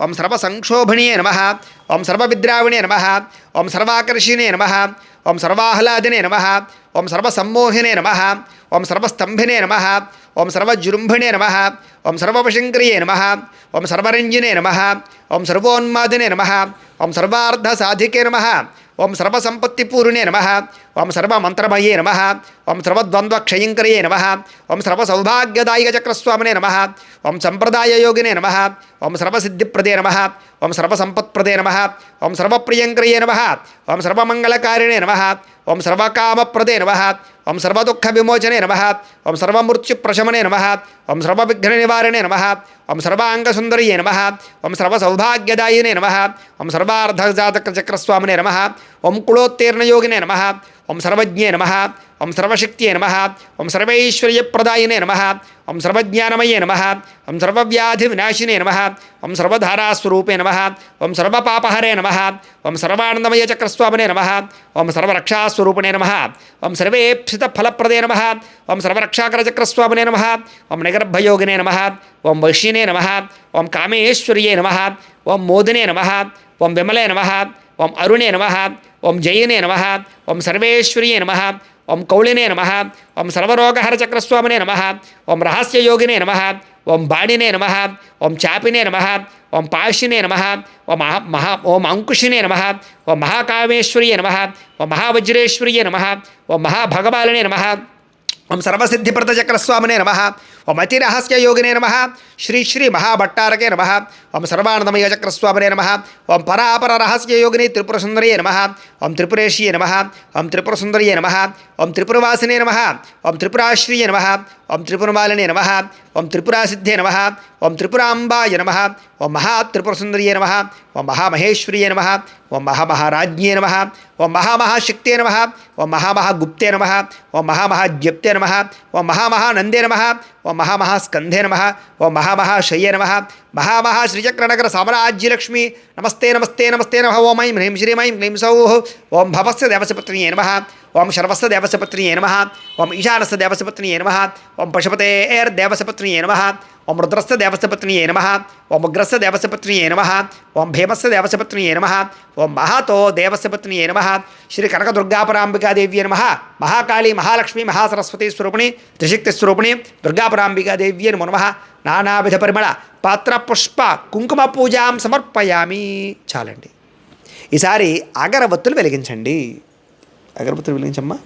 ఓం సర్వసంక్షోభణీయే నమః ఓం సర్వవిద్రావిణే నమః ఓం సర్వాకర్షిణే నమః ఓం సర్వాహ్లాదినే నమః ఓం సర్వసమ్మోహినే నమః ఓం సర్వస్తంభినే నమః ఓం సర్వజృంభిణే నమః ఓం సర్వవశంక్రియే నమః ఓం సర్వరంజినే నమః ఓం సర్వోన్మాదినే నమః ఓం సర్వార్ధసాధికే నమః ఓం సర్వసంపత్తిపూర్ణే నమః ఓం సర్వమంత్రమయే నమః ఓం సర్వద్వంద్వక్షయంకర్యే నమః ఓం సర్వసౌభాగ్యదాయక చక్రస్వామినే నమః ఓం సంప్రదాయయోగినే నమః ఓం సర్వసిద్ధిప్రదే నమః ఓం సర్వసంపత్ప్రదే నమః ఓం సర్వప్రియంకర్యే నమః ఓం సర్వమంగళకారిణే నమః ఓం సర్వకామప్రదే నమః ఓం సర్వదుఃఖవిమోచనే నమః ఓం సర్వమృత్యుప్రశమనే నమః ఓం సర్వవిఘ్ననివారణే నమః ఓం సర్వాంగసుందర్యే నమః ఓం సర్వసౌభాగ్యదాయినే నమః ఓం సర్వార్ధజాతక చక్రస్వామినే నమః ఓం కులోత్తీర్ణయోగినే నమః ఓం సర్వజ్ఞే నమః ఓం సర్వశక్తియే నమః ఓం సర్వైశ్వర్యప్రదాయినే నమః ఓం సర్వజ్ఞానమయే నమః ఓం సర్వవ్యాధి వినాశినే నమః ఓం సర్వధారాస్వరూపే నమః ఓం సర్వపాపహరే నమః ఓం సర్వానందమయ చక్రస్వామినే నమః ఓం సర్వరక్షాస్వరూపిణే నమః ఓం సర్వేప్సితఫలప్రదే నమః ఓం సర్వరక్షాకరచక్రస్వామినే నమః ఓం నిగర్భయోగినే నమః ఓం వైష్ణినే నమః ఓం కామేశ్వర్యే నమః ఓం మోదినే నమః ఓం విమలే నమః ఓం అరుణే నమః ఓం జయినే నమః ఓం సర్వేశ్వర్యే నమః ఓం కౌళినే నమః ఓం సర్వరోగహరచక్రస్వామినే నమః ఓం రహస్యయోగినే నమః ఓం బాణినే నమః ఓం చాపినే నమః ఓం పాశినే నమః ఓం అంకుశినే నమః ఓం మహాకామేశ్వర్యే నమః ఓం మహావజ్రేశ్వర్యే నమః ఓం మహాభగవాలినే నమః ఓం సర్వసిద్ధిప్రదచక్రస్వామినే నమః ఓం అతిరహస్యయోగినే నమః శ్రీ శ్రీ మహాభట్టారకే నమః ఓం సర్వానందమయ చక్రస్వామినే నమః ఓం పరాపర రహస్యయోగిని త్రిపురసుందరియే నమః ఓం త్రిపురేశియే నమః ఓం త్రిపురసుందరియే నమః ఓం త్రిపురవాసినే నమః ఓం త్రిపురాశ్రీయే నమః ఓం త్రిపురమాలినే నమః ఓం త్రిపురాసిద్ధే నమః ఓం త్రిపురాంబాయ నమః ఓం మహాత్రిపురసుందరియే నమః ఓం మహామహేశ్వర్యే నమః ఓం మహామహారాజ్ఞే నమః ఓం మహామహాశక్తే నమః ఓం మహామహాగుప్తే నమః ఓం మహామహాజ్ఞప్తే నమః ఓం మహామహానందే నమః ఓం మహామహాస్కంధే నమః ఓం మహామహాశయ్యే నమః మహామహాశ్రీచక్రనగర సామ్రాజ్యలక్ష్మి నమస్తే నమస్తే నమస్తే నమః ఓం ఐం హ్రీం శ్రీం ఐం క్లీం సౌః ఓం భవస్య దేవసపత్న్యే నమః ఓం శర్వస్య దేవసపత్న్యే నమః ఓం ఈశానస్య దేవసపత్న్యే నమః ఓం పశుపతేర్దేవసపత్న్యే నమః ఓం రుద్రస్య దేవసపత్న్యే నమః ఓం ఉగ్రస్య దేవసపత్న్యే నమః ఓం భీమస్య దేవసపత్న్యే నమః ఓం మహాతో దేవసపత్న్యే నమః శ్రీ కనకదుర్గాపరాంబికాదేవ్యే నమః మహాకాళీ మహాలక్ష్మి మహాసరస్వతి స్వరూపిణి త్రిశక్తి స్వరూపిణి దుర్గాపరాంబికాదేవ్యే నమో నమః నానావిధ పరిమళ పాత్ర పుష్ప కుంకుమ పూజాం సమర్పయామి. చాలండి. ఈసారి అగరబత్తులు వెలిగించండి. అగరబత్తులు వెలిగించమ్మా.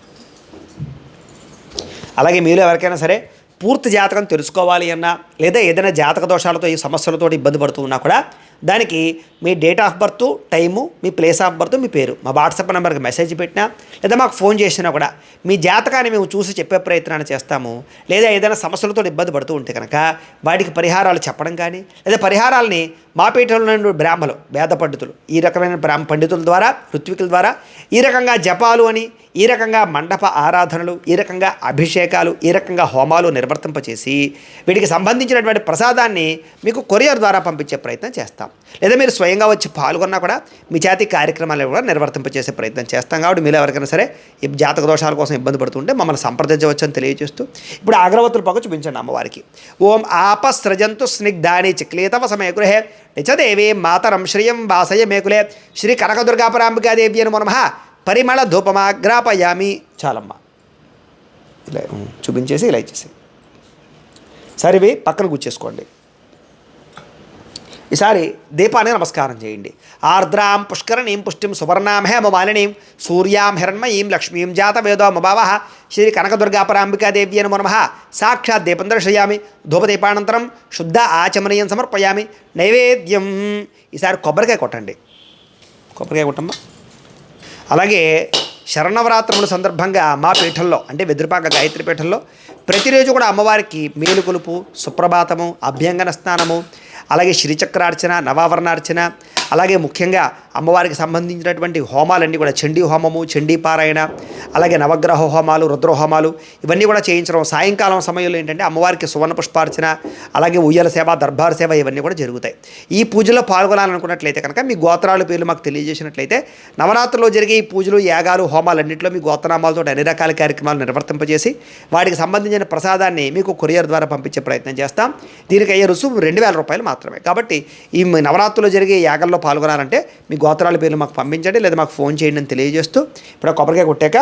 అలాగే మీరు ఎవరికైనా సరే పూర్తి జాతకం తెలుసుకోవాలి అన్నా లేదా ఏదైనా జాతక దోషాలతో ఈ సమస్యలతో ఇబ్బంది పడుతూ ఉన్నా కూడా దానికి మీ డేట్ ఆఫ్ బర్త్, టైము, మీ ప్లేస్ ఆఫ్ బర్త్, మీ పేరు మా వాట్సాప్ నెంబర్కి మెసేజ్ పెట్టినా లేదా మాకు ఫోన్ చేసినా కూడా మీ జాతకాన్ని మేము చూసి చెప్పే ప్రయత్నాన్ని చేస్తాము. లేదా ఏదైనా సమస్యలతో ఇబ్బంది పడుతూ ఉంటే కనుక వాటికి పరిహారాలు చెప్పడం కానీ లేదా పరిహారాలని మా పీఠంలో నుండి బ్రాహ్మలు వేద పండితులు ఈ రకమైన పండితుల ద్వారా ఋత్వికుల ద్వారా ఈ రకంగా జపాలు అని ఈ రకంగా మండప ఆరాధనలు ఈ రకంగా అభిషేకాలు ఈ రకంగా హోమాలు నిర్వర్తింపచేసి వీటికి సంబంధించినటువంటి ప్రసాదాన్ని మీకు కొరియర్ ద్వారా పంపించే ప్రయత్నం చేస్తాం. లేదా మీరు స్వయంగా వచ్చి పాల్గొన్నా కూడా మీ చేతి కార్యక్రమాలు కూడా నిర్వర్తింపచేసే ప్రయత్నం చేస్తాం. కాబట్టి మీరు ఎవరికైనా సరే ఈ జాతక దోషాల కోసం ఇబ్బంది పడుతుంటే మమ్మల్ని సంప్రదించవచ్చు అని తెలియజేస్తూ ఇప్పుడు అగరవత్తుల పొగ చూపించండి అమ్మవారికి. ఓం ఆపస్రజంతు స్నిగ్ధాని చిక్లేతవ సమయ గృహే నిచదేవీ మాతరం శ్రియం వాసయ మేకులే శ్రీ కనకదుర్గాపరాంబికాదేవి నమో నమః పరిమళ ధూపమాగ్రాపయామి. చాలమ్మ ఇలా చూపించేసి ఇలా ఇచ్చేసి సరే ఇవి పక్కన కూర్చేసుకోండి. ఈసారి దీపాన్ని నమస్కారం చేయండి. ఆర్ద్రాం పుష్కరణీం పుష్టిం సువర్ణాం హేమమాలినీం సూర్యాం హిరణ్మయీం లక్ష్మీం జాతవేదోమభావః శ్రీ కనకదుర్గాపరాంబికాదేవ్యే నమో నమః సాక్షాత్ దీపం దర్శయామి. ధూపదీపానంతరం శుద్ధ ఆచమనీయం సమర్పయామి. నైవేద్యం. ఈసారి కొబ్బరికాయ కొట్టండి. కొబ్బరికాయ కొట్టమ్మా. అలాగే శరణవరాత్రముల సందర్భంగా మా పీఠంలో అంటే వెదురుపాక గాయత్రి పీఠంలో ప్రతిరోజు కూడా అమ్మవారికి మేలుకొలుపు, సుప్రభాతము, అభ్యంగన స్నానము, అలాగే శ్రీచక్రార్చన, నవావరణార్చన, అలాగే ముఖ్యంగా అమ్మవారికి సంబంధించినటువంటి హోమాలన్నీ కూడా చండీ హోమము, చండీ పారాయణ, అలాగే నవగ్రహ హోమాలు, రుద్రహోమాలు ఇవన్నీ కూడా చేయించడం. సాయంకాలం సమయంలో ఏంటంటే అమ్మవారికి సువర్ణ పుష్పార్చన, అలాగే ఉయ్యల సేవ, దర్బార్ సేవ ఇవన్నీ కూడా జరుగుతాయి. ఈ పూజలో పాల్గొనాలనుకున్నట్లయితే కనుక మీ గోత్రాల పేర్లు మాకు తెలియజేసినట్లయితే నవరాత్రుల్లో జరిగే ఈ పూజలు, యాగాలు, హోమాలన్నింటిలో మీ గోత్రనామాలతో అన్ని రకాల కార్యక్రమాలు నిర్వర్తింపజేసి వాటికి సంబంధించిన ప్రసాదాన్ని మీకు కొరియర్ ద్వారా పంపించే ప్రయత్నం చేస్తాం. దీనికి అయ్యే రుసుము 2000 రూపాయలు మాత్రమే. కాబట్టి ఈ నవరాత్రుల్లో జరిగే యాగంలో పాల్గొనాలంటే మీ గోత్రాల పేర్లు మాకు పంపించండి లేదా మాకు ఫోన్ చేయండి అని తెలియజేస్తూ ఇప్పుడు కొబ్బరికాయ కొట్టాక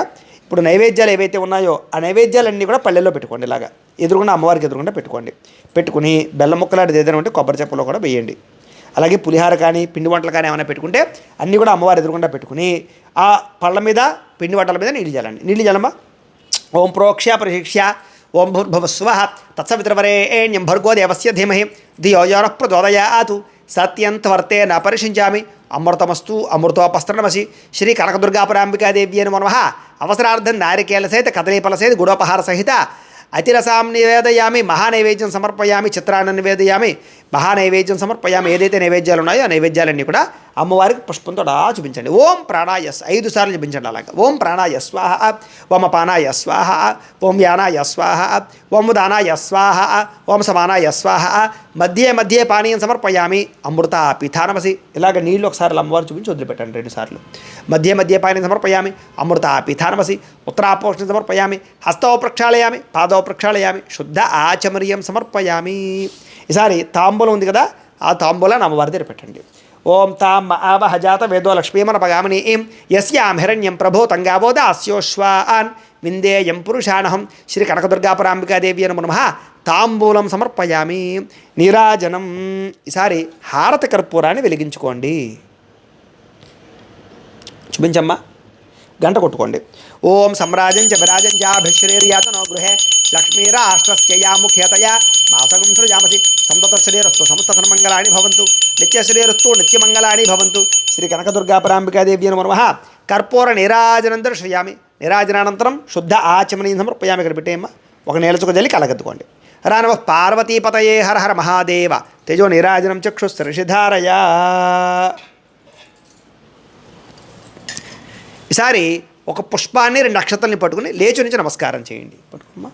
ఇప్పుడు నైవేద్యాలు ఏవైతే ఉన్నాయో ఆ నైవేద్యాలన్నీ కూడా పల్లెల్లో పెట్టుకోండి. ఇలాగా ఎదురుగుండా అమ్మవారికి ఎదురుగుండా పెట్టుకోండి. పెట్టుకుని బెల్లం ముక్కలాంటిది ఏదైనా ఉంటే కొబ్బరి చెప్పులో కూడా వేయండి. అలాగే పులిహార కానీ పిండి వంటలు కానీ ఏమైనా పెట్టుకుంటే అన్నీ కూడా అమ్మవారి ఎదురుగుండా పెట్టుకుని ఆ పళ్ళ మీద పిండి వంటల మీద నీళ్ళు చల్లండి. నీళ్ళు చల్లమ్మా. ఓం ప్రోక్ష్య ప్రశిక్ష ఓం భూర్భువస్సువః తత్సవితుర్వరేణ్యం భర్గో దేవస్య ధీమహి ధియో యో నః ప్రచోదయాత్ సత్యంతవర్తే న పరిషించామి అమృతమస్తు అమృతోపస్త్రనమసి శ్రీ కనకదుర్గాపరాంబికాదేవ్యే నమో నమః అవసరార్థం నారికేల సహిత కదలీఫల సహిత గుడోపహార సహిత అతిరసాం నివేదయామి. మహానైవేద్యం సమర్పయామి. చిత్రాన్ని నివేదయామి. మహానైవేద్యం సమర్పయామి. ఏదైతే నైవేద్యాలు ఉన్నాయో ఆ నైవేద్యాలన్నీ కూడా అమ్మవారికి పుష్పంతో అలా చూపించండి. ఓం ప్రాణాయ 5 సార్లు చూపించండి. అలాగా ఓం ప్రాణాయ స్వాహ, ఓం అపానాయ స్వాహ, ఓం యానాయ స్వాహ, ఓం ఉదానాయ స్వాహ, ఓం సమానాయ స్వాహ, మధ్యే మధ్యే పానీయం సమర్పయామి. అమృత పిథానమసి. ఇలాగ నీళ్ళు ఒకసారి అమ్మవారు చూపించి వదిలిపెట్టండి 2 సార్లు. మధ్యే మధ్యే పానీయం సమర్పయామి. అమృత పిథానమసి. ఉత్తరాపోషణ సమర్పయామి. హస్తౌ ప్రక్షాళయామి, పాదౌ ప్రక్షాళయామి, శుద్ధ ఆచమర్యం సమర్పయామి. ఈసారి తాంబూలం ఉంది కదా, ఆ తాంబూలాన్ని అమ్మవారి దగ్గర పెట్టండి. ఓం తాం ఆవహ జాత వేదో లక్ష్మీమనపగామిని యస్యాం హిరణ్యం ప్రభో తంగావో దాస్యోశ్వాన్ విందేయం పురుషాణహం. శ్రీ కనకదుర్గాపరాంబికాదేవి అని నమః. తాంబూలం సమర్పయామి. నీరాజనం. ఈసారి హారతి కర్పూరాన్ని వెలిగించుకోండి. చూపించమ్మా, గంట కొట్టుకోండి. ఓం సమ్రాజం చ విరాజం చాభిశ్రీర్యాతనో గృహే లక్ష్మీరాష్ట్రస్యయా ముఖ్యతయా మాసగం సృజామసి. సంతతశ్రీరస్తు సమస్తసన్మంగళాని భవంతు. నిత్యశ్రీరస్తు నిత్యమంగళాని భవంతు. శ్రీ కనకదుర్గాపరాంబికాదేవి నమః. కర్పూర నీరాజనం దర్శయామి. నీరాజనానంతరం శుద్ధ ఆచమనీయం సమర్పయామి. ఇక్కడ పెట్టేయమ్మా. ఒక నేలచుక జల్లి కలగెత్తుకోండి. రానవ పార్వతీపతయే హర హర మహాదేవ. తేజో నీరాజనం చక్షుస్త్రిషిధారయా. ఈసారి ఒక పుష్పాన్ని 2 అక్షతల్ని పట్టుకుని లేచి నుంచి నమస్కారం చేయండి. పట్టుకోమ్మా.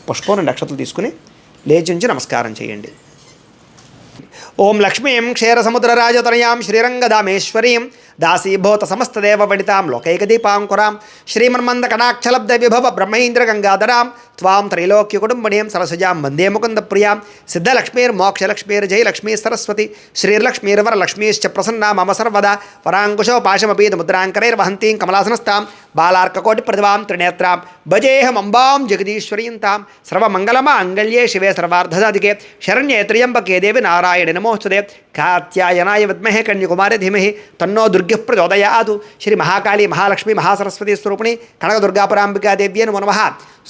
పుష్పం 2 అక్షతలు తీసుకుని లేచి నుంచి నమస్కారం చేయండి. ఓం లక్ష్మీం క్షీరసముద్రరాజతనయాం శ్రీరంగదామేశ్వరీం దాసీభూత సమస్తదేవ వనితాం లోకైకదీపాంకురాం శ్రీమన్మందకటాక్షలబ్ధ విభవ బ్రహ్మేంద్ర గంగాధరాం త్వాం త్రైలోక్యకుటుంబినీం సరసజాం వందే ముకుంద ప్రియాం. సిద్ధలక్ష్మీర్మోక్షలక్ష్మీర్జయ లక్ష్మీ సరస్వతి శ్రీర్లక్ష్మీర్వరలక్ష్మీశ్చ ప్రసన్నా మమ సర్వదా. వరాంకుశో పాశమపీత ముద్రాంకరైర్వహంతీం కమలాసనస్తాం బాలార్కకోటి ప్రతిభాం త్రినేత్రాం భజేహమంబాం జగదీశ్వరీం తాం. సర్వమంగళమాంగళ్యే శివే సర్వార్ధసాధికే శరణ్యే త్ర్యంబకే దేవి నారాయణ నమోస్తుతే. కాత్యాయనాయ విద్మహే కన్యకుమారి ధీమహి తన్నో దుర్గః ప్రచోదయాతు. శ్రీ మహాకాళీ మహాలక్ష్మి మహాసరస్వతి స్వరూపిణి కనకదుర్గాపరాంబికాదేవి నమః.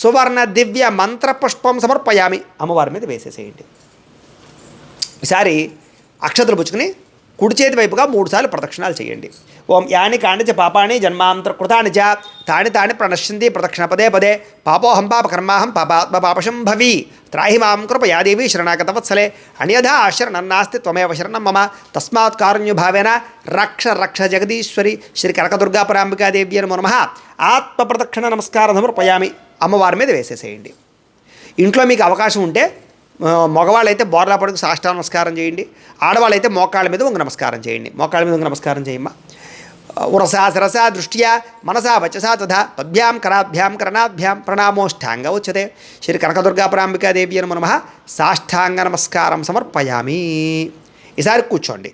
సువర్ణ దివ్య మంత్రపుష్పం సమర్పయామి. అమ్మవారి మీద వేసేసేయండి. ఈసారి అక్షతలు పుచ్చుకుని కుడి చేతి వైపుగా 3 సార్లు ప్రదక్షిణాలు చేయండి. ఓం యాని కాని చ పాపాని జన్మాంతర కృతాని చ తాని తాని ప్రణశ్యంతి ప్రదక్షిణ పదే పదే. పాపోహం పాపకర్మాహం పాపాత్మ పాపశంభవి. త్రాహి మాం కృపయాదేవి శరణాగతవత్సలే. అన్యథా శరణన్నాస్తి త్వమేవ శరణం మమ. తస్మాత్ కారుణ్యభావేన రక్ష రక్ష జగదీశ్వరి. శ్రీ కనకదుర్గాపరాంబికాదేవి నమః. ఆత్మ ప్రదక్షిణ నమస్కారం సమర్పయామి. అమ్మవారి మీద వేసేసేయండి. ఇంట్లో మీకు అవకాశం ఉంటే మగవాళ్ళైతే బోర్లా పడుకు సాష్టాంగ నమస్కారం చేయండి. ఆడవాళ్ళైతే మోకాళ్ళ మీద వంగి నమస్కారం చేయండి. మోకాళ్ళ మీద వంగి నమస్కారం చేయమ్మా. ఉరసా శిరసా దృష్ట్యా మనసా వచసా తథా పద్భ్యాం కరాభ్యాం కరణాభ్యాం ప్రణామోష్టాంగ ఉచ్యతే. శ్రీ కనకదుర్గాపరాంబికాదేవి నమః. సాష్టాంగ నమస్కారం సమర్పయామి. ఈసారి కూర్చోండి.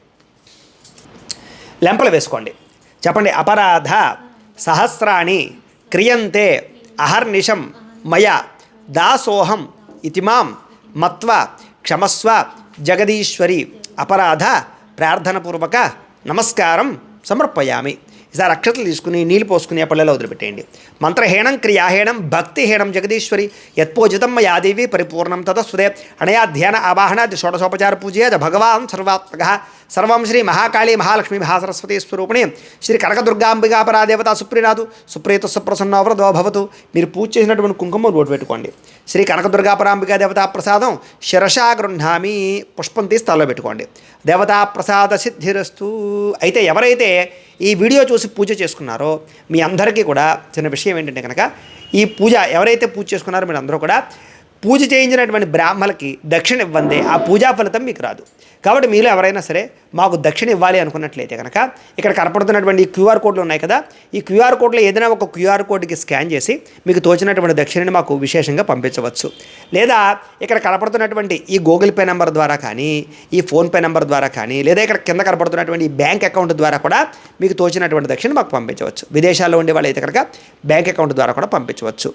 లెంపలు వేసుకోండి. చెప్పండి. అపరాధ సహస్రాణి క్రియంతే అహర్నిశం మయా దాసోహం ఇతిమాం మత్వ క్షమస్వ జగదీశ్వరి. అపరాధ ప్రార్థనపూర్వక నమస్కారం సమర్పయామి. ఈసారి అక్షతలు తీసుకుని నీళ్ళు పోసుకుని ఆ పళ్ళలో వదిలిపెట్టేయండి. మంత్రహీనం క్రియాహీనం భక్తిహీనం జగదీశ్వరి యత్పూజితం మయాదేవి పరిపూర్ణం తదస్సుదే. అనయా ధ్యాన ఆవాహనాది షోడశోపచార పూజేద భగవాన్ సర్వాత్మక. సర్వం శ్రీ మహాకాళీ మహాలక్ష్మి మహాసరస్వతి స్వరూపిణి శ్రీ కనకదుర్గాంబికాపరాదేవత సుప్రీనాథు సుప్రీత సుప్రసన్నో వరదో భవతు. మీరు పూజ చేసినటువంటి కుంకుమ బొట్టు పెట్టుకోండి. శ్రీ కనకదుర్గాపరాంబికాదేవతా ప్రసాదం శిరషా గృహ్ణామి. పుష్పం తీసి తలలో పెట్టుకోండి. దేవతా ప్రసాద సిద్ధిరస్తు. అయితే ఎవరైతే ఈ వీడియో చూసి పూజ చేసుకున్నారో మీ అందరికీ కూడా చిన్న విషయం ఏంటంటే కనుక ఈ పూజ ఎవరైతే పూజ చేసుకున్నారో మీరు అందరూ కూడా పూజ చేయించినటువంటి బ్రాహ్మణులకి దక్షిణ ఇవ్వందే ఆ పూజా ఫలితం మీకు రాదు. కాబట్టి మీలో ఎవరైనా సరే మాకు దక్షిణ ఇవ్వాలి అనుకున్నట్లయితే కనుక ఇక్కడ కనపడుతున్నటువంటి ఈ క్యూఆర్ కోడ్లు ఉన్నాయి కదా, ఈ క్యూఆర్ కోడ్లో ఏదైనా ఒక క్యూఆర్ కోడ్కి స్కాన్ చేసి మీకు తోచినటువంటి దక్షిణని మాకు విశేషంగా పంపించవచ్చు. లేదా ఇక్కడ కనపడుతున్నటువంటి ఈ గూగుల్ పే నెంబర్ ద్వారా కానీ, ఈ ఫోన్పే నెంబర్ ద్వారా కానీ, లేదా ఇక్కడ కింద కనపడుతున్నటువంటి ఈ బ్యాంక్ అకౌంట్ ద్వారా కూడా మీకు తోచినటువంటి దక్షిణ మాకు పంపించవచ్చు. విదేశాల్లో ఉండే వాళ్ళు అయితే కనుక బ్యాంక్ అకౌంట్ ద్వారా కూడా పంపించవచ్చు.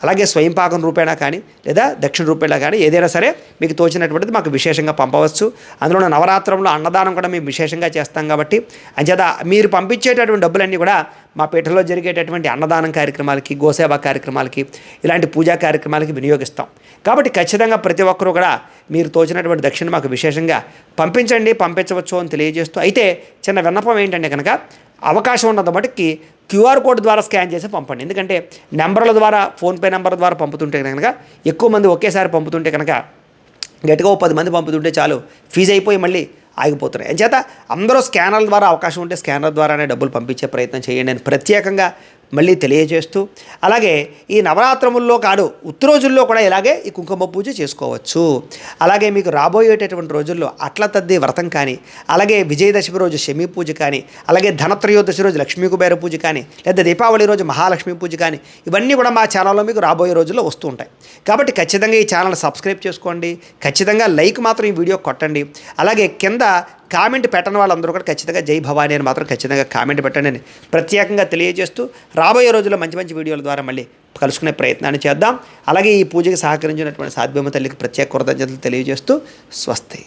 అలాగే స్వయం పాకం రూపేణా కానీ లేదా దక్షిణ రూపేణా కానీ ఏదైనా సరే మీకు తోచినటువంటిది మాకు విశేషంగా పంపవచ్చు. అందులో నవరాత్రంలో అన్నదానం కూడా మేము విశేషంగా చేస్తాం కాబట్టి అంచేత మీరు పంపించేటటువంటి డబ్బులన్నీ కూడా మా పీఠలో జరిగేటటువంటి అన్నదానం కార్యక్రమాలకి, గోసేవా కార్యక్రమాలకి, ఇలాంటి పూజా కార్యక్రమాలకి వినియోగిస్తాం. కాబట్టి ఖచ్చితంగా ప్రతి ఒక్కరూ కూడా మీరు తోచినటువంటి దక్షిణ మాకు విశేషంగా పంపించండి, పంపించవచ్చు అని తెలియజేస్తూ, అయితే చిన్న విన్నపం ఏంటంటే కనుక అవకాశం ఉన్నంత మటుకి క్యూఆర్ కోడ్ ద్వారా స్కాన్ చేసి పంపండి. ఎందుకంటే నెంబర్ల ద్వారా, ఫోన్పే నెంబర్ ద్వారా పంపుతుంటే కనుక ఎక్కువ మంది ఒకేసారి పంపుతుంటే కనుక గట్టిగా ఓ 10 మంది పంపుతుంటే చాలు ఫీజు అయిపోయి మళ్ళీ ఆగిపోతున్నాయి. అంచేత అందరూ స్కానర్ల ద్వారా అవకాశం ఉంటే స్కానర్ ద్వారానే డబ్బులు పంపించే ప్రయత్నం చేయండి అని ప్రత్యేకంగా మళ్ళీ తెలియజేస్తూ, అలాగే ఈ నవరాత్రముల్లో కాదు ఉత్తి రోజుల్లో కూడా ఇలాగే ఈ కుంకుమ పూజ చేసుకోవచ్చు. అలాగే మీకు రాబోయేటటువంటి రోజుల్లో అట్ల తద్ది వ్రతం కానీ, అలాగే విజయదశమి రోజు శమీ పూజ కానీ, అలాగే ధనత్రయోదశి రోజు లక్ష్మీ కుబేర పూజ కానీ, లేదా దీపావళి రోజు మహాలక్ష్మి పూజ కానీ, ఇవన్నీ కూడా మా ఛానల్లో మీకు రాబోయే రోజుల్లో వస్తూ ఉంటాయి. కాబట్టి ఖచ్చితంగా ఈ ఛానల్ సబ్స్క్రైబ్ చేసుకోండి, ఖచ్చితంగా లైక్ మాత్రం ఈ వీడియో కొట్టండి. అలాగే కింద కామెంట్ పెట్టని వాళ్ళందరూ కూడా ఖచ్చితంగా జై భవానీ అని మాత్రం ఖచ్చితంగా కామెంట్ పెట్టండి అని ప్రత్యేకంగా తెలియజేస్తూ, రాబోయే రోజుల్లో మంచి మంచి వీడియోల ద్వారా మళ్ళీ కలుసుకునే ప్రయత్నాన్ని చేద్దాం. అలాగే ఈ పూజకి సహకరించినటువంటి సాధ్యమ తల్లికి ప్రత్యేక కృతజ్ఞతలు తెలియజేస్తూ స్వస్తి.